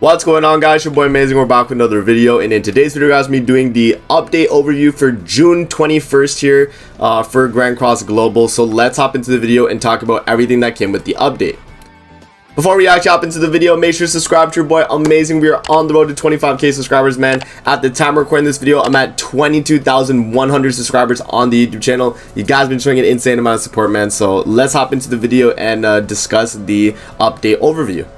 What's going on, guys? Your boy Amazing. We're back with another video, and in today's video, guys, me doing the update overview for June 21st here for Grand Cross Global. So let's hop into the video and talk about everything that came with the update. Before we actually hop into the video, make sure to subscribe to your boy Amazing. We are on the road to 25k subscribers, man. At the time of recording this video, I'm at 22,100 subscribers on the YouTube channel. You guys have been showing an insane amount of support, man. So let's hop into the video and discuss the update overview.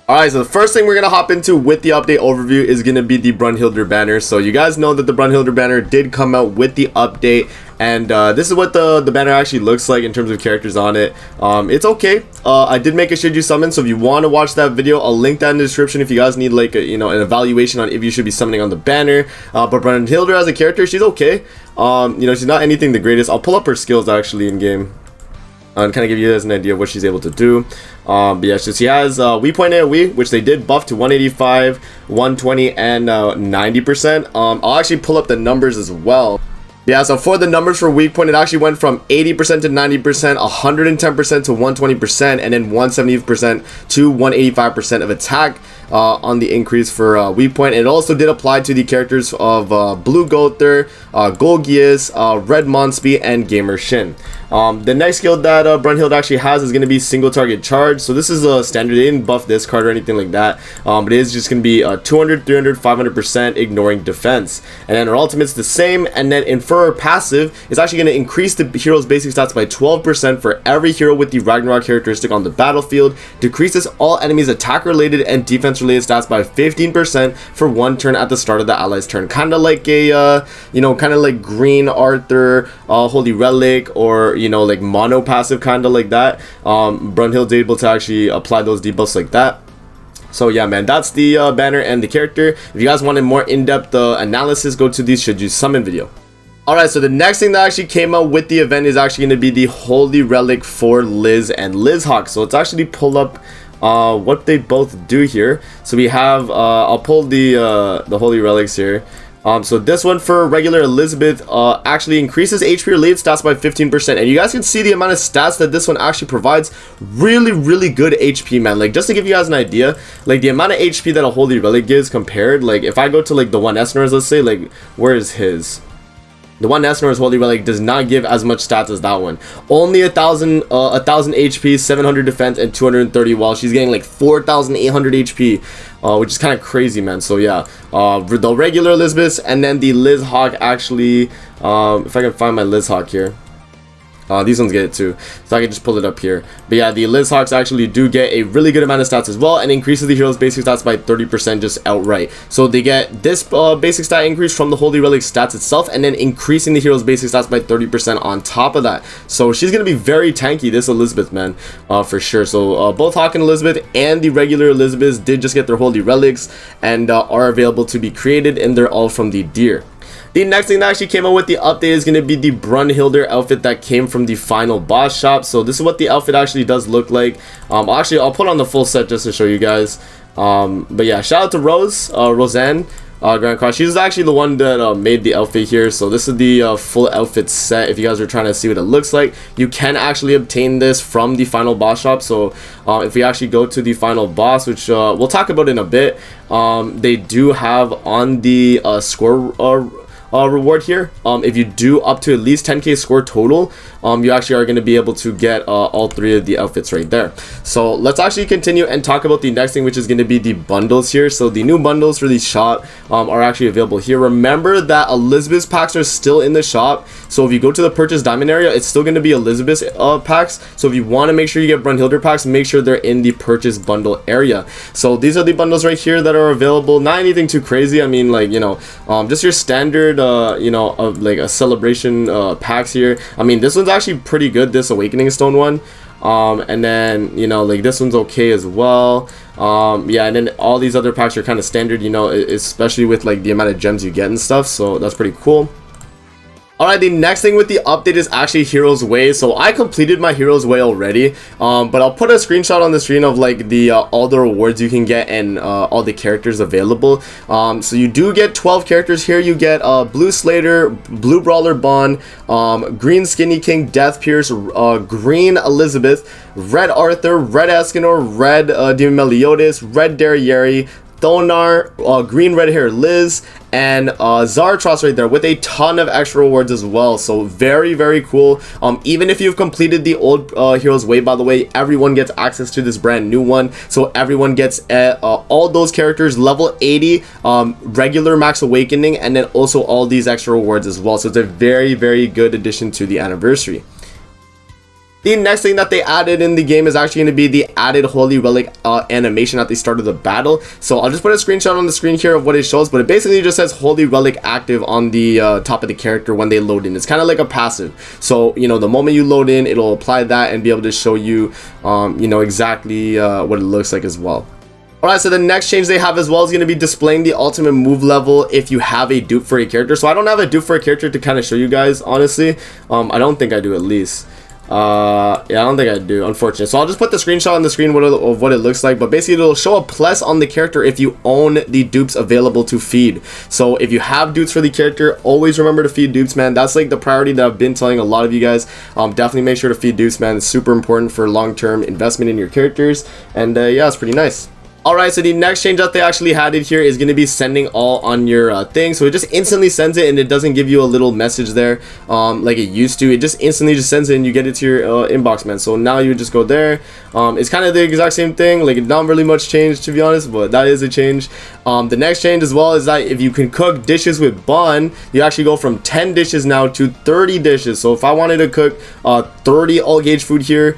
Alright, so the first thing we're going to hop into with the update overview is going to be the Brunhilder Banner. So you guys know that the Brunhilder Banner did come out with the update, and this is what the banner actually looks like in terms of characters on it. It's okay. I did make a should you summon, so if you want to watch that video, I'll link that in the description if you guys need like a, an evaluation on if you should be summoning on the banner. But Brunhilder as a character, she's okay. She's not anything the greatest. I'll pull up her skills actually in game and kind of give you guys an idea of what she's able to do. But yeah, so she has weak point AoE, which they did buff to 185, 120, and 90%. I'll actually pull up the numbers as well. Yeah, so for the numbers for weak point, it actually went from 80% to 90%, 110% to 120%, and then 170% to 185% of attack on the increase for weak point. It also did apply to the characters of Blue Gother, Golgius, Red Monsby, and Gamer Shin. The next skill that Brunhilde actually has is going to be single target charge. So this is a standard. They didn't buff this card or anything like that, but it is just going to be 200, 300, 500% ignoring defense. And then her ultimate's the same, and then for her passive, it's actually going to increase the hero's basic stats by 12% for every hero with the Ragnarok characteristic on the battlefield, decreases all enemies attack related and defense related stats by 15% for one turn at the start of the ally's turn. Kind of like a kind of like Green Arthur, Holy Relic, or like mono passive, kind of like that. Brunhilde's able to actually apply those debuffs like that. So yeah, man, that's the banner and the character. If you guys want a more in-depth analysis, go to the should you summon video. Alright, so the next thing that actually came out with the event is actually going to be the Holy Relic for Liz and Lizhawk. So let's actually pull up what they both do here. So we have I'll pull the Holy Relics here. So this one for regular Elizabeth actually increases HP related stats by 15%, and you guys can see the amount of stats that this one actually provides. Really good HP, man. Like, just to give you guys an idea, like the amount of HP that a Holy Relic gives compared, like if I go to like the one Esnor's, let's say, like where is his? The one Esnor's Holy Relic does not give as much stats as that one. Only 1,000 HP, 700 defense, and 230, while she's getting like 4,800 HP, which is kind of crazy, man. So yeah, the regular Elizabeth, and then the Lizhawk actually, if I can find my Lizhawk here. These ones get it too, so I can just pull it up here. But yeah, the Lizhawks actually do get a really good amount of stats as well, and increases the hero's basic stats by 30% just outright. So they get this basic stat increase from the Holy Relic stats itself, and then increasing the hero's basic stats by 30% on top of that. So she's gonna be very tanky, this Elizabeth, man, for sure. So both Hawk and Elizabeth and the regular Elizabeth did just get their Holy Relics and are available to be created, and they're all from the Deer. The next thing that actually came out with the update is going to be the Brunhilder outfit that came from the final boss shop. So this is what the outfit actually does look like. I'll put on the full set just to show you guys. But yeah, shout out to Roseanne Grand Cross. She's actually the one that made the outfit here. So this is the full outfit set. If you guys are trying to see what it looks like, you can actually obtain this from the final boss shop. So if we actually go to the final boss, which we'll talk about in a bit, they do have on the score reward here. If you do up to at least 10k score total, you actually are going to be able to get all three of the outfits right there. So let's actually continue and talk about the next thing, which is going to be the bundles here. So the new bundles for the shop are actually available here. Remember that Elizabeth's packs are still in the shop, so if you go to the purchase diamond area, it's still going to be Elizabeth's packs. So if you want to make sure you get Brunhilder packs, make sure they're in the purchase bundle area. So these are the bundles right here that are available. Not anything too crazy. I mean, like, just your standard of like a celebration packs here. I mean, this one's actually pretty good, this Awakening Stone one. And then like this one's okay as well. Yeah, and then all these other packs are kind of standard, especially with like the amount of gems you get and stuff. So that's pretty cool. Alright, the next thing with the update is actually Hero's Way. So I completed my Hero's Way already, but I'll put a screenshot on the screen of like the all the rewards you can get and all the characters available. So you do get 12 characters here. You get Blue Slater, Blue Brawler Bond, Green Skinny King, Death Pierce, Green Elizabeth, Red Arthur, Red Escanor, Red Demon Meliodas, Red Derriere, Thonar, Green Red Hair Liz, and Zaratros right there with a ton of extra rewards as well. So very, very cool. Even if you've completed the old Hero's Way, by the way, everyone gets access to this brand new one. So everyone gets all those characters level 80, regular max awakening, and then also all these extra rewards as well. So it's a very, very good addition to the anniversary. The next thing that they added in the game is actually going to be the added Holy Relic animation at the start of the battle. So I'll just put a screenshot on the screen here of what it shows, but it basically just says Holy Relic active on the top of the character when they load in. It's kind of like a passive. So, you know, the moment you load in, it'll apply that and be able to show you, you know, exactly what it looks like as well. Alright, so the next change they have as well is going to be displaying the ultimate move level if you have a dupe for a character. So I don't have a dupe for a character to kind of show you guys, honestly. I don't think I do, at least. Yeah, I don't think I do, unfortunately. So I'll just put the screenshot on the screen of what it looks like, but basically it'll show a plus on the character if you own the dupes available to feed. So if you have dupes for the character, always remember to feed dupes, man. That's like the priority that I've been telling a lot of you guys. Definitely make sure to feed dupes, man. It's super important for long-term investment in your characters, and yeah, it's pretty nice. Alright, so the next change that they actually added here is going to be sending all on your thing. So it just instantly sends it, and it doesn't give you a little message there like it used to. It just instantly just sends it and you get it to your inbox, man. So now you just go there. It's kind of the exact same thing. Like, not really much change, to be honest, but that is a change. The next change as well is that if you can cook dishes with bun, you actually go from 10 dishes now to 30 dishes. So if I wanted to cook 30 all gauge food here,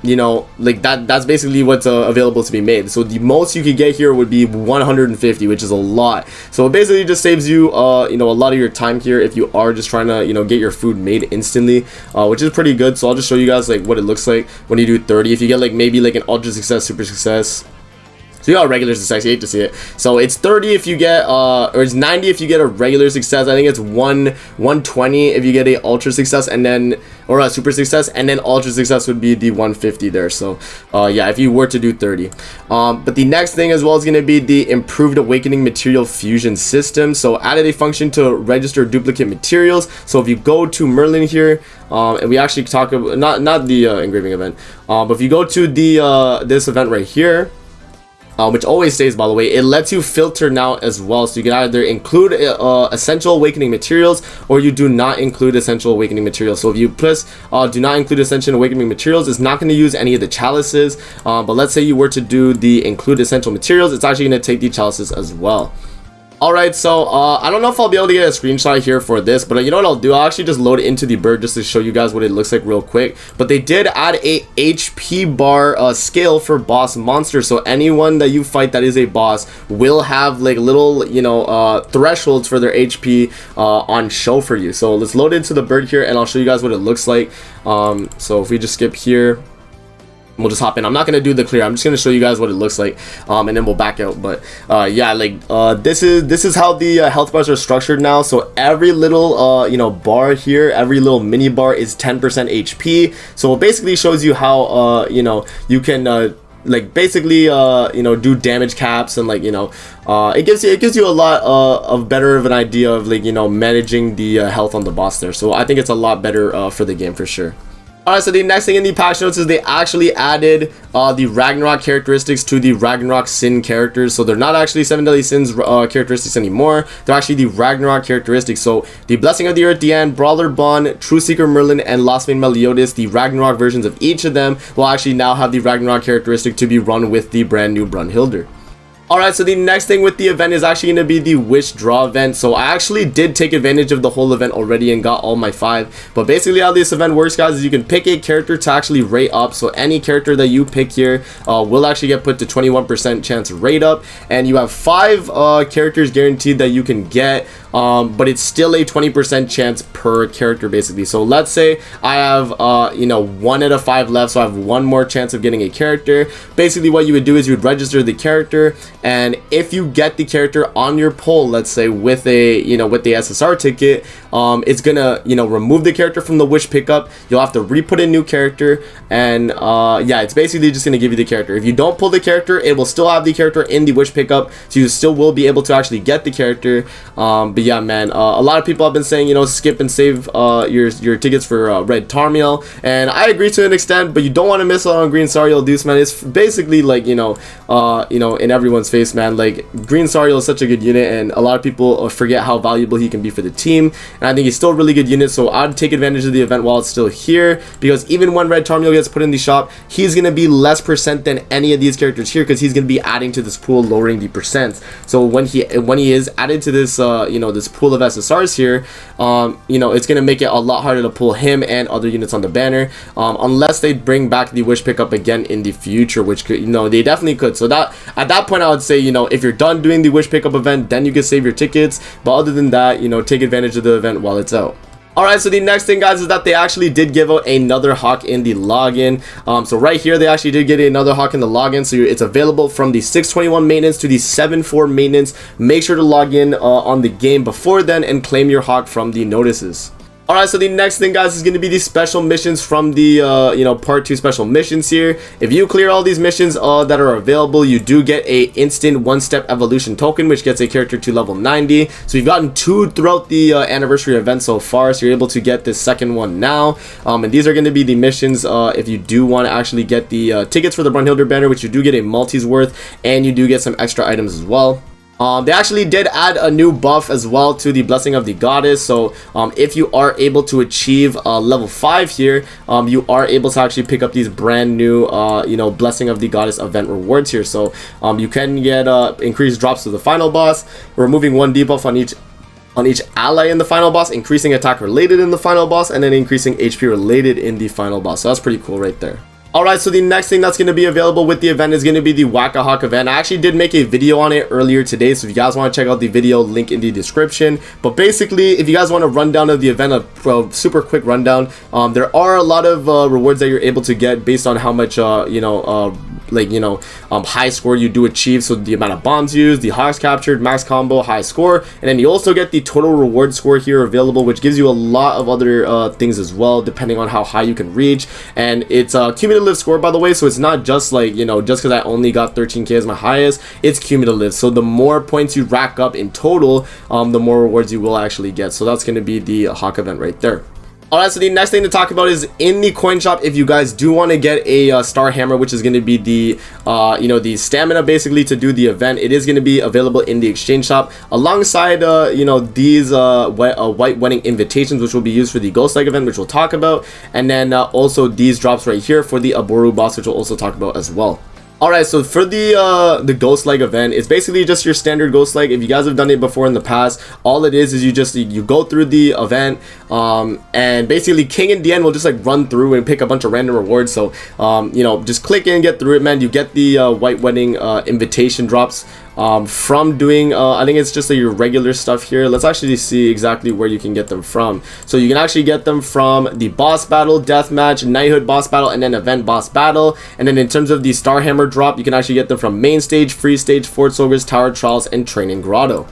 you know, like that's basically what's available to be made. So the most you could get here would be 150, which is a lot. So it basically just saves you you know, a lot of your time here if you are just trying to, you know, get your food made instantly, which is pretty good. So I'll just show you guys like what it looks like when you do 30. If you get like maybe like an ultra success, super success, so you got a regular success, you hate to see it. So it's 30 if you get or it's 90 if you get a regular success. I think it's 120 if you get a ultra success, and then, or a super success, and then ultra success would be the 150 there. So yeah, if you were to do 30. But the next thing as well is going to be the improved awakening material fusion system. So added a function to register duplicate materials. So if you go to Merlin here, and we actually talk about not the engraving event, but if you go to the this event right here, which always stays, by the way, it lets you filter now as well. So you can either include essential awakening materials, or you do not include essential awakening materials. So if you press do not include essential awakening materials, it's not going to use any of the chalices. But let's say you were to do the include essential materials, it's actually going to take the chalices as well. Alright, so I don't know if I'll be able to get a screenshot here for this, but you know what I'll do? I'll actually just load it into the bird just to show you guys what it looks like real quick. But they did add a HP bar scale for boss monsters. So anyone that you fight that is a boss will have like little, you know, thresholds for their HP on show for you. So let's load into the bird here, and I'll show you guys what it looks like. So if we just skip here, we'll just hop in. I'm not gonna do the clear. I'm just gonna show you guys what it looks like, and then we'll back out. But yeah, like this is how the health bars are structured now. So every little you know, bar here, every little mini bar is 10% HP. So it basically shows you how you know, you can like basically you know, do damage caps, and like, you know, it gives you a lot of better of an idea of, like, you know, managing the health on the boss there. So I think it's a lot better for the game for sure. Alright, so the next thing in the patch notes is they actually added the Ragnarok characteristics to the Ragnarok Sin characters. So they're not actually 7 Deadly Sins characteristics anymore. They're actually the Ragnarok characteristics. So the Blessing of the Earth, Diane, Brawler Bond, True Seeker Merlin, and Lost Vein Meliodas, the Ragnarok versions of each of them, will actually now have the Ragnarok characteristic to be run with the brand new Brunhilder. Alright, so the next thing with the event is actually going to be the Wish Draw event. So I actually did take advantage of the whole event already and got all my 5. But basically how this event works, guys, is you can pick a character to actually rate up. So any character that you pick here will actually get put to 21% chance rate up. And you have 5 characters guaranteed that you can get but it's still a 20% chance per character basically. So let's say I have 1 out of 5 left, so I have one more chance of getting a character. Basically what you would do is you would register the character, and if you get the character on your pull, let's say with a with the SSR ticket, it's gonna remove the character from the wish pickup. You'll have to re-put a new character, and yeah, it's basically just gonna give you the character. If you don't pull the character, it will still have the character in the wish pickup, so you still will be able to actually get the character. But yeah, man, a lot of people have been saying skip and save your tickets for red Tarmiel, and I agree to an extent, but you don't want to miss out on green Sariel Deuce, man. It's basically like in everyone's face, man. Like, green Sariel is such a good unit, and a lot of people forget how valuable he can be for the team, and I think he's still a really good unit. So I'd take advantage of the event while it's still here, because even when red Tarmiel gets put in the shop, he's gonna be less percent than any of these characters here, because he's gonna be adding to this pool, lowering the percent. So when he is added to this this pool of SSRs here, it's gonna make it a lot harder to pull him and other units on the banner, unless they bring back the wish pickup again in the future, which could, they definitely could. So that at that point I would say, if you're done doing the wish pickup event, then you can save your tickets, but other than that, take advantage of the event while it's out. Alright, so the next thing, guys, is that they actually did give out another hawk in the login. So right here, they actually did get another hawk in the login. So it's available from the 621 maintenance to the 74 maintenance. Make sure to log in on the game before then and claim your hawk from the notices. Alright, so the next thing, guys, is going to be the special missions from the, part 2 special missions here. If you clear all these missions that are available, you do get a instant one-step evolution token, which gets a character to level 90. So you've gotten 2 throughout the anniversary event so far, so you're able to get this second one now. And these are going to be the missions if you do want to actually get the tickets for the Brunhilder Banner, which you do get a multi's worth, and you do get some extra items as well. They actually did add a new buff as well to the Blessing of the Goddess. So if you are able to achieve level 5 here, you are able to actually pick up these brand new Blessing of the Goddess event rewards here. So you can get increased drops to the final boss, removing 1 debuff on each ally in the final boss, increasing attack related in the final boss, and then increasing HP related in the final boss. So that's pretty cool right there. Alright, so the next thing that's going to be available with the event is going to be the Whack-A-Hawk event. I actually did make a video on it earlier today, so if you guys want to check out the video, link in the description. But basically, if you guys want a rundown of the event, a super quick rundown, there are a lot of rewards that you're able to get based on how much high score you do achieve. So the amount of bombs used, the hawks captured, max combo, high score, and then you also get the total reward score here available, which gives you a lot of other things as well, depending on how high you can reach. And it's a cumulative score, by the way, so it's not just like just because I only got 13k as my highest. It's cumulative, so the more points you rack up in total, the more rewards you will actually get. So that's going to be the hawk event right there. Alright, so the next thing to talk about is in the coin shop. If you guys do want to get a star hammer, which is going to be the the stamina basically to do the event, it is going to be available in the exchange shop alongside these white wedding invitations, which will be used for the ghost leg event, which we'll talk about, and then also these drops right here for the Aboru boss, which we'll also talk about as well. Alright, so for the ghost leg event, it's basically just your standard ghost leg. If you guys have done it before in the past, all it is you go through the event, and basically King and Dien will just like run through and pick a bunch of random rewards. So just click in, get through it, man. You get the white wedding invitation drops from doing I think it's just your regular stuff here. Let's actually see exactly where you can get them from. So you can actually get them from the boss battle, deathmatch, knighthood boss battle, and then event boss battle. And then in terms of the star hammer drop, you can actually get them from main stage, free stage, Fort Soldiers, Tower Trials, and Training Grotto.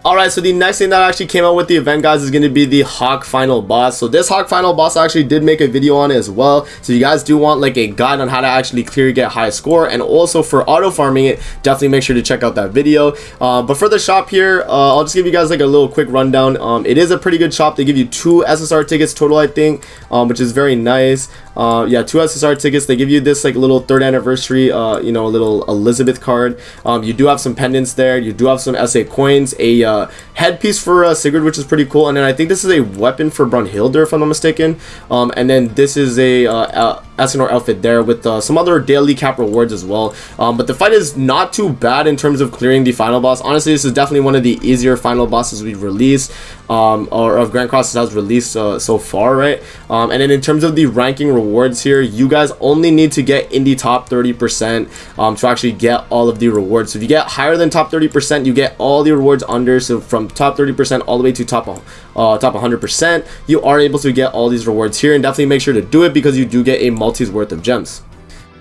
Alright, so the next thing that actually came out with the event, guys, is going to be the Hawk Final Boss. So this Hawk Final Boss, I actually did make a video on it as well. So you guys do want like a guide on how to actually clear, get high score, and also for auto farming it, definitely make sure to check out that video. But for the shop here, I'll just give you guys like a little quick rundown. It is a pretty good shop. They give you 2 SSR tickets total, I think, which is very nice. Yeah, 2 SSR tickets. They give you this like little 3rd anniversary little Elizabeth card. You do have some pendants there. You do have some SA coins, a headpiece for Sigurd, which is pretty cool, and then I think this is a weapon for Brunhilder, if I'm not mistaken. And then this is a Escanor outfit there with some other daily cap rewards as well. But the fight is not too bad in terms of clearing the final boss. Honestly, this is definitely one of the easier final bosses we've released, or of Grand Cross has released so far, right? And then in terms of the ranking rewards here, you guys only need to get in the top 30% to actually get all of the rewards. So if you get higher than top 30%, you get all the rewards under. So from top 30% all the way to top 100%, you are able to get all these rewards here, and definitely make sure to do it because you do get a multi's worth of gems.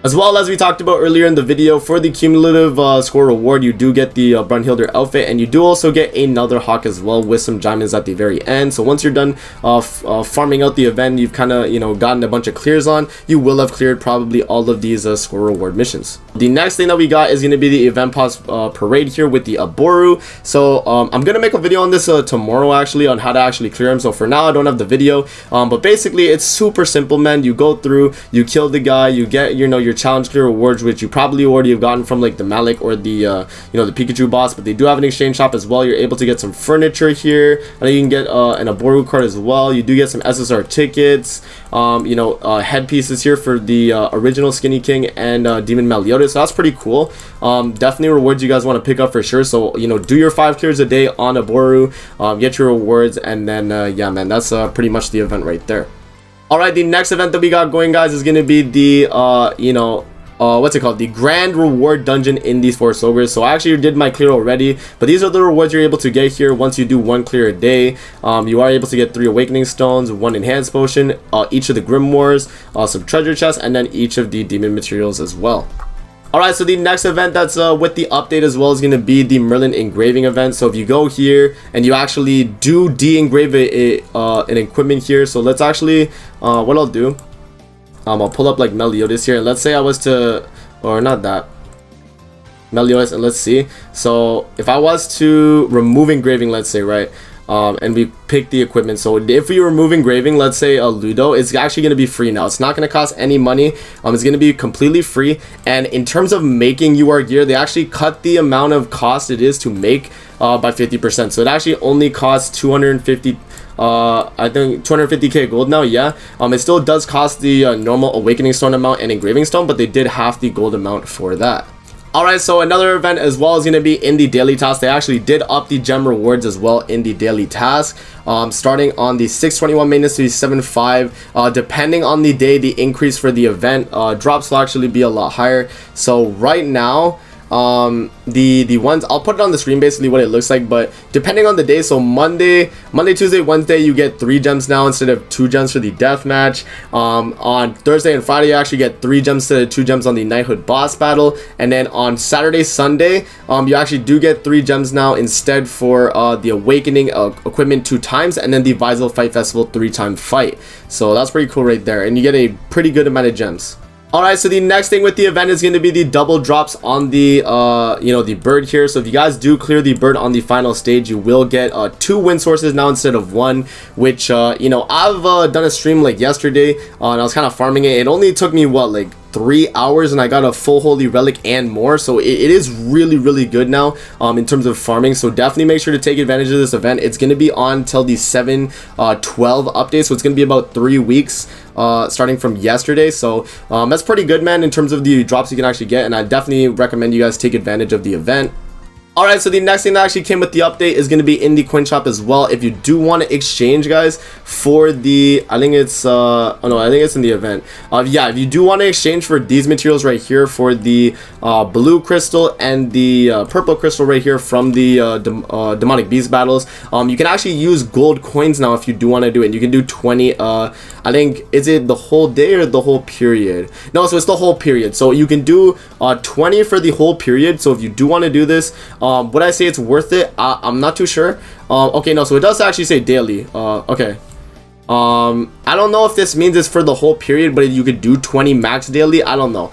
As well as we talked about earlier in the video, for the cumulative score reward, you do get the Brunhilder outfit, and you do also get another hawk as well with some diamonds at the very end. So once you're done farming out the event, you've kind of, you know, gotten a bunch of clears on, you will have cleared probably all of these score reward missions. The next thing that we got is going to be the event pass parade here with the Aboru. So I'm going to make a video on this tomorrow actually, on how to actually clear them. So for now I don't have the video, but basically it's super simple, man. You go through, you kill the guy, you get, you know, your challenge clear rewards, which you probably already have gotten from like the Malik or the you know, the Pikachu boss, but they do have an exchange shop as well. You're able to get some furniture here, and you can get an Aboru card as well. You do get some SSR tickets, you know, headpieces here for the original Skinny King and Demon Meliodas. So that's pretty cool. Definitely rewards you guys want to pick up for sure. So, you know, do your 5 clears a day on Aboru, get your rewards, and then yeah, man, that's pretty much the event right there. Alright, the next event that we got going, guys, is going to be the, you know, what's it called? The Grand Reward Dungeon in these 4 Ogres. So I actually did my clear already, but these are the rewards you're able to get here once you do 1 clear a day. You are able to get 3 Awakening Stones, 1 Enhanced Potion, each of the Grimoires, some treasure chests, and then each of the demon materials as well. Alright, so the next event that's with the update as well is going to be the Merlin Engraving event. So if you go here and you actually do de-engrave an equipment here, so let's actually, what I'll do, I'll pull up like Meliodas here, and let's say I was to, or not that, Meliodas, and let's see. So if I was to remove engraving, let's say, right, and we pick the equipment. So if we remove engraving, let's say a Ludo, it's actually going to be free now. It's not going to cost any money. It's going to be completely free. And in terms of making UR gear, they actually cut the amount of cost it is to make by 50%. So it actually only costs 250, I think 250k gold now. Yeah, it still does cost the normal Awakening Stone amount and Engraving Stone, but they did half the gold amount for that. Alright, so another event as well is going to be in the daily task. They actually did up the gem rewards as well in the daily task, starting on the 621 maintenance to the 75. Depending on the day, the increase for the event drops will actually be a lot higher. So right now, the ones, I'll put it on the screen basically what it looks like, but depending on the day, so Monday, Tuesday, Wednesday, you get 3 gems now instead of 2 gems for the death match. On Thursday and Friday, you actually get 3 gems instead of 2 gems on the Knighthood boss battle, and then on Saturday, Sunday, you actually do get 3 gems now instead for the Awakening equipment 2 times, and then the Visal Fight Festival 3-time fight. So that's pretty cool right there, and you get a pretty good amount of gems. Alright, so the next thing with the event is going to be the double drops on the, you know, the bird here. So if you guys do clear the bird on the final stage, you will get 2 win sources now instead of 1, which, you know, I've done a stream like yesterday, and I was kind of farming it. It only took me, what, like 3 hours, and I got a full holy relic and more. So it is really good now in terms of farming. So definitely make sure to take advantage of this event. It's going to be on till the 7/12 update, so it's going to be about 3 weeks starting from yesterday. So that's pretty good, man, in terms of the drops you can actually get, and I definitely recommend you guys take advantage of the event. Alright, so the next thing that actually came with the update is going to be in the coin shop as well. If you do want to exchange, guys, for the, I think it's, oh no, I think it's in the event. Yeah, if you do want to exchange for these materials right here, for the blue crystal and the purple crystal right here from the demonic beast battles, you can actually use gold coins now if you do want to do it. And you can do 20, I think, is it the whole day or the whole period? No, so it's the whole period. So you can do 20 for the whole period. So if you do want to do this, would I say it's worth it? I'm not too sure. Okay, no, so it does actually say daily. Okay. I don't know if this means it's for the whole period, but you could do 20 max daily. I don't know.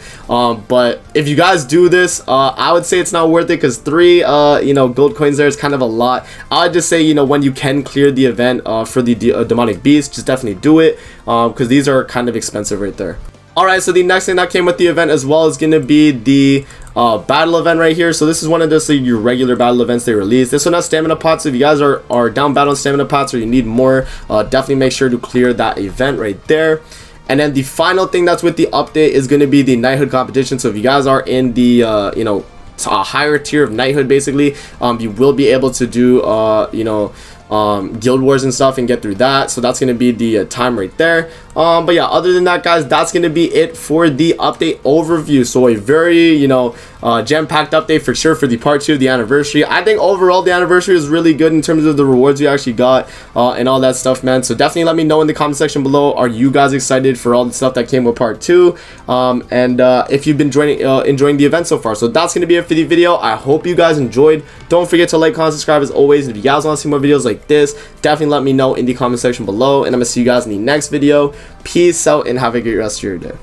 But if you guys do this, I would say it's not worth it, because 3 you know, gold coins there is kind of a lot. I would just say, you know, when you can clear the event for the demonic beast, just definitely do it, because these are kind of expensive right there. Alright, so the next thing that came with the event as well is going to be the battle event right here. So this is one of the your regular battle events they released. This one has stamina pots. So if you guys are down bad on stamina pots, or you need more, definitely make sure to clear that event right there. And then the final thing that's with the update is going to be the Knighthood competition. So if you guys are in the you know, a higher tier of Knighthood, basically, you will be able to do you know, guild wars and stuff and get through that. So that's going to be the time right there. But yeah, other than that, guys, that's going to be it for the update overview. So a very, you know, jam-packed update for sure for the part 2 of the anniversary. I think overall the anniversary is really good in terms of the rewards you actually got and all that stuff, man. So definitely let me know in the comment section below, are you guys excited for all the stuff that came with part 2, and if you've been enjoying the event so far. So that's going to be it for the video. I hope you guys enjoyed. Don't forget to like, comment, subscribe as always. If you guys want to see more videos like this, definitely let me know in the comment section below, and I'm gonna see you guys in the next video. Peace out and have a great rest of your day.